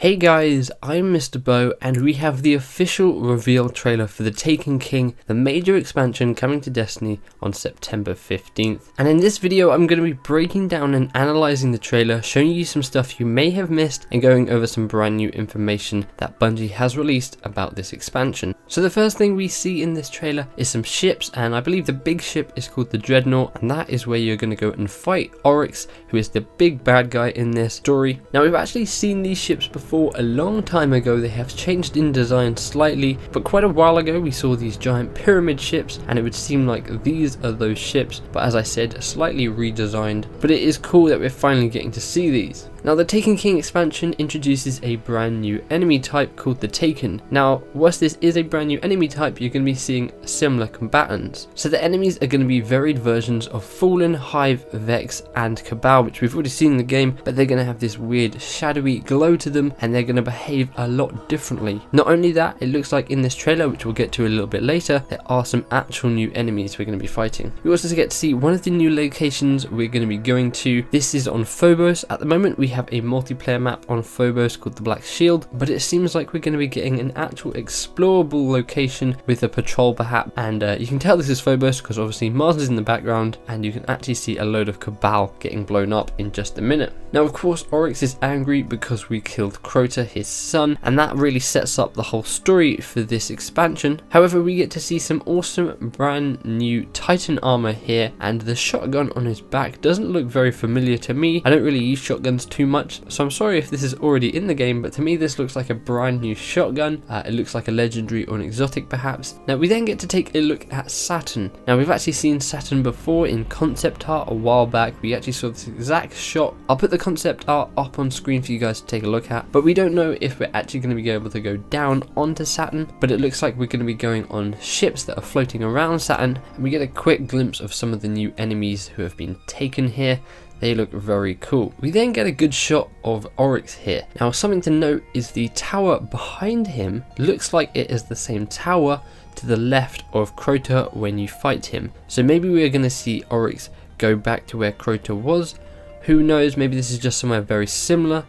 Hey guys, I'm Mr. Bo and we have the official reveal trailer for The Taken King, the major expansion coming to Destiny on September 15th. And in this video I'm going to be breaking down and analysing the trailer, showing you some stuff you may have missed and going over some brand new information that Bungie has released about this expansion. So the first thing we see in this trailer is some ships, and I believe the big ship is called the Dreadnought, and that is where you're going to go and fight Oryx, who is the big bad guy in this story. Now we've actually seen these ships before a long time ago. They have changed in design slightly, but quite a while ago we saw these giant pyramid ships and it would seem like these are those ships, but as I said, slightly redesigned. But it is cool that we're finally getting to see these. Now the Taken King expansion introduces a brand new enemy type called the Taken. Now whilst this is a brand new enemy type, you're going to be seeing similar combatants. So the enemies are going to be varied versions of Fallen, Hive, Vex and Cabal, which we've already seen in the game, but they're going to have this weird shadowy glow to them and they're going to behave a lot differently. Not only that, it looks like in this trailer, which we'll get to a little bit later, there are some actual new enemies we're going to be fighting. We also get to see one of the new locations we're going to be going to. This is on Phobos. At the moment we have a multiplayer map on Phobos called the Black Shield, but it seems like we're going to be getting an actual explorable location with a patrol perhaps, and you can tell this is Phobos because obviously Mars is in the background and you can actually see a load of Cabal getting blown up in just a minute. Now of course Oryx is angry because we killed Crota, his son, and that really sets up the whole story for this expansion. However, we get to see some awesome brand new Titan armor here, and the shotgun on his back doesn't look very familiar to me. I don't really use shotguns too much, so I'm sorry if this is already in the game, but to me this looks like a brand new shotgun. It looks like a legendary or an exotic perhaps. Now we then get to take a look at Saturn. Now we've actually seen Saturn before in concept art a while back. We actually saw this exact shot. I'll put the concept art up on screen for you guys to take a look at, but we don't know if we're actually going to be able to go down onto Saturn, but it looks like we're going to be going on ships that are floating around Saturn, and we get a quick glimpse of some of the new enemies who have been taken here. They look very cool. We then get a good shot of Oryx here. Now something to note is the tower behind him looks like it is the same tower to the left of Crota when you fight him. So maybe we're going to see Oryx go back to where Crota was. Who knows, maybe this is just somewhere very similar.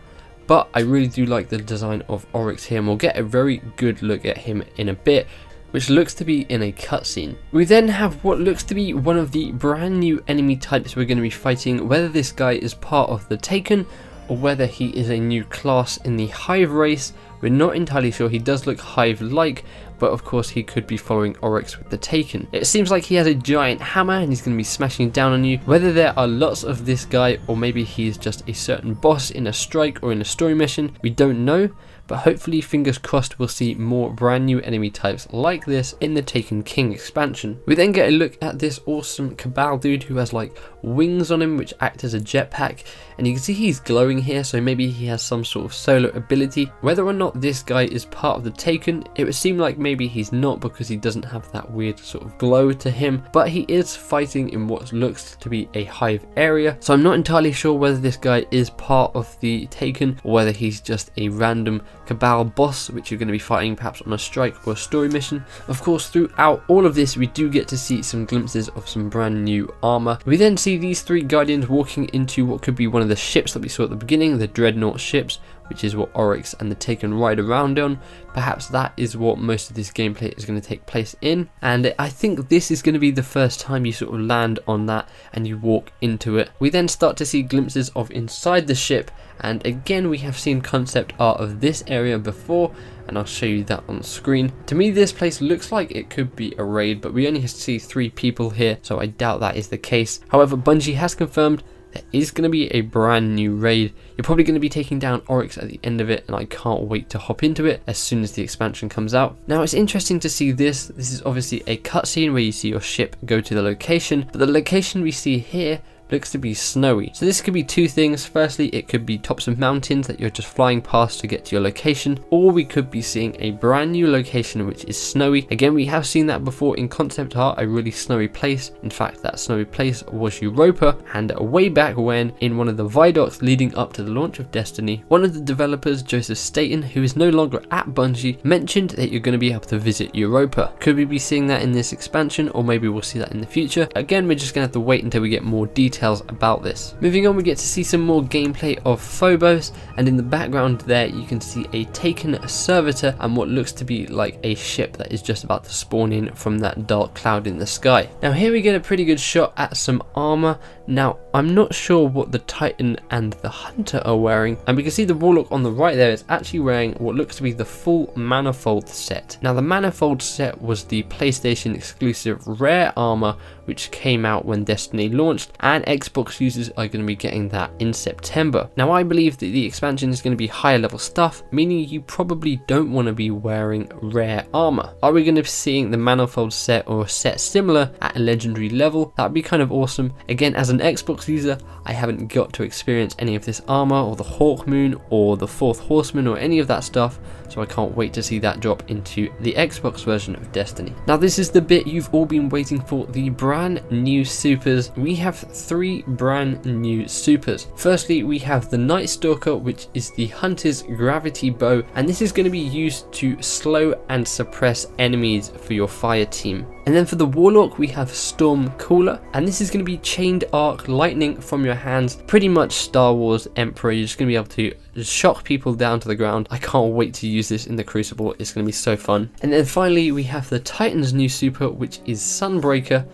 But I really do like the design of Oryx here, and we'll get a very good look at him in a bit, which looks to be in a cutscene. We then have what looks to be one of the brand new enemy types we're going to be fighting, whether this guy is part of the Taken or whether he is a new class in the Hive race. We're not entirely sure. He does look Hive-like, but of course he could be following Oryx with the Taken. It seems like he has a giant hammer and he's going to be smashing down on you. Whether there are lots of this guy or maybe he is just a certain boss in a strike or in a story mission, we don't know. But hopefully, fingers crossed, we'll see more brand new enemy types like this in the Taken King expansion. We then get a look at this awesome Cabal dude who has like wings on him which act as a jetpack, and you can see he's glowing here, so maybe he has some sort of solar ability. Whether or not this guy is part of the Taken, it would seem like maybe he's not because he doesn't have that weird sort of glow to him, but he is fighting in what looks to be a Hive area, so I'm not entirely sure whether this guy is part of the Taken or whether he's just a random Cabal boss which you're going to be fighting perhaps on a strike or a story mission. Of course, throughout all of this we do get to see some glimpses of some brand new armor. We then see these three Guardians walking into what could be one of the ships that we saw at the beginning, the Dreadnought ships, which is what Oryx and the Taken ride around on. Perhaps that is what most of this gameplay is going to take place in, and I think this is going to be the first time you sort of land on that and you walk into it. We then start to see glimpses of inside the ship, and again we have seen concept art of this area before, and I'll show you that on screen. To me this place looks like it could be a raid, but we only see 3 people here, so I doubt that is the case. However, Bungie has confirmed there is going to be a brand new raid. You're probably going to be taking down Oryx at the end of it, and I can't wait to hop into it as soon as the expansion comes out. Now it's interesting to see this. This is obviously a cutscene where you see your ship go to the location, but the location we see here looks to be snowy. So this could be two things. Firstly, it could be tops of mountains that you're just flying past to get to your location, or we could be seeing a brand new location which is snowy. Again, we have seen that before in concept art, a really snowy place. In fact, that snowy place was Europa, and way back when, in one of the viaducts leading up to the launch of Destiny, one of the developers, Joseph Staten, who is no longer at Bungie, mentioned that you're going to be able to visit Europa. Could we be seeing that in this expansion, or maybe we'll see that in the future? Again, we're just going to have to wait until we get more details details about this. Moving on, we get to see some more gameplay of Phobos, and in the background there you can see a taken servitor and what looks to be like a ship that is just about to spawn in from that dark cloud in the sky. Now here we get a pretty good shot at some armor. Now I'm not sure what the Titan and the Hunter are wearing, and we can see the Warlock on the right there is actually wearing what looks to be the full Manifold set. Now the Manifold set was the PlayStation exclusive rare armor which came out when Destiny launched, and Xbox users are going to be getting that in September. Now I believe that the expansion is going to be higher level stuff, meaning you probably don't want to be wearing rare armor. Are we going to be seeing the Manifold set or a set similar at a legendary level? That would be kind of awesome. Again, as an Xbox user, I haven't got to experience any of this armor or the Hawk Moon or the Fourth Horseman or any of that stuff, so I can't wait to see that drop into the Xbox version of Destiny. Now this is the bit you've all been waiting for, the brand new supers. We have 3 brand new supers. Firstly, we have the Nightstalker, which is the Hunter's gravity bow, and this is going to be used to slow and suppress enemies for your fire team. And then for the Warlock, we have Stormcaller, and this is going to be chained arc lightning from your hands, pretty much Star Wars Emperor. You're just going to be able to shock people down to the ground. I can't wait to use this in the Crucible. It's going to be so fun. And then finally, we have the Titan's new super, which is Sunbreaker.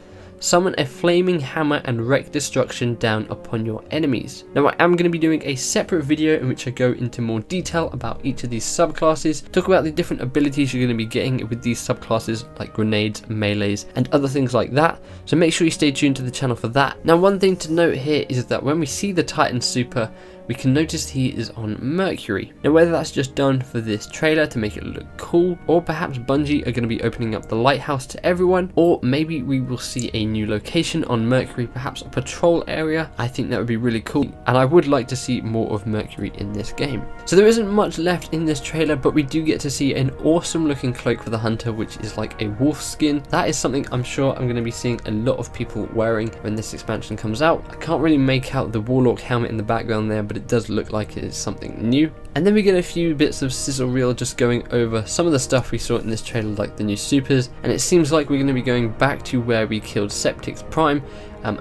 Summon a flaming hammer and wreak destruction down upon your enemies. Now I am going to be doing a separate video in which I go into more detail about each of these subclasses, talk about the different abilities you're going to be getting with these subclasses like grenades, melees and other things like that, so make sure you stay tuned to the channel for that. Now one thing to note here is that when we see the Titan super, we can notice he is on Mercury. Now whether that's just done for this trailer to make it look cool, or perhaps Bungie are going to be opening up the lighthouse to everyone, or maybe we will see a new location on Mercury, perhaps a patrol area. I think that would be really cool, and I would like to see more of Mercury in this game. So there isn't much left in this trailer, but we do get to see an awesome looking cloak for the Hunter, which is like a wolf skin. That is something I'm sure I'm going to be seeing a lot of people wearing when this expansion comes out. I can't really make out the Warlock helmet in the background there, but it does look like it is something new. And then we get a few bits of sizzle reel just going over some of the stuff we saw in this trailer, like the new supers, and it seems like we're going to be going back to where we killed Septix Prime,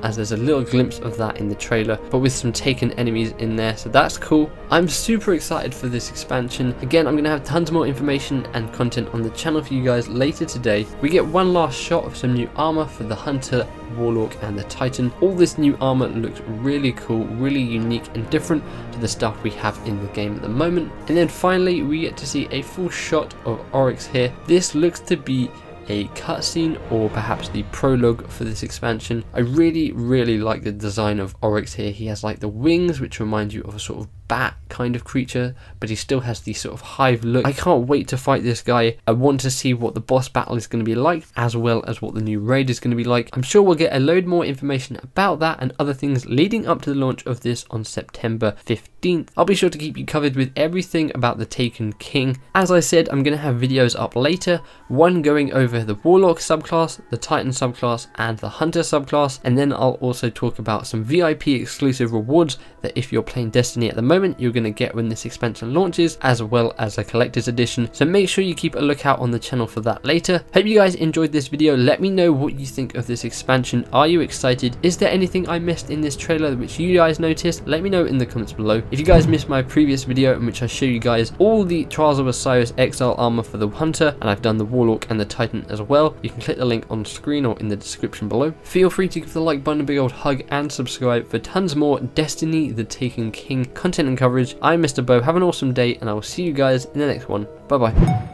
as there's a little glimpse of that in the trailer, but with some taken enemies in there, so that's cool. I'm super excited for this expansion. Again, I'm going to have tons more information and content on the channel for you guys later today. We get one last shot of some new armor for the Hunter, Warlock and the Titan. All this new armor looks really cool, really unique and different to the stuff we have in the game at the moment. And then finally we get to see a full shot of Oryx here. This looks to be a cutscene or perhaps the prologue for this expansion. I really like the design of Oryx here. He has like the wings which remind you of a sort of bat kind of creature, but he still has the sort of hive look. I can't wait to fight this guy. I want to see what the boss battle is going to be like, as well as what the new raid is going to be like. I'm sure we'll get a load more information about that and other things leading up to the launch of this on September 15th. I'll be sure to keep you covered with everything about the Taken King. As I said, I'm going to have videos up later, one going over the Warlock subclass, the Titan subclass and the Hunter subclass, and then I'll also talk about some VIP exclusive rewards that if you're playing Destiny at the moment you're going to get when this expansion launches, as well as a collector's edition, so make sure you keep a lookout on the channel for that later. Hope you guys enjoyed this video. Let me know what you think of this expansion. Are you excited? Is there anything I missed in this trailer which you guys noticed? Let me know in the comments below. If you guys missed my previous video in which I show you guys all the Trials of Osiris Exile armor for the Hunter, and I've done the Warlock and the Titan as well, you can click the link on screen or in the description below. Feel free to give the like button a big old hug and subscribe for tons more Destiny the Taken King content and coverage. I'm Mr. Bo. Have an awesome day and I will see you guys in the next one. Bye bye.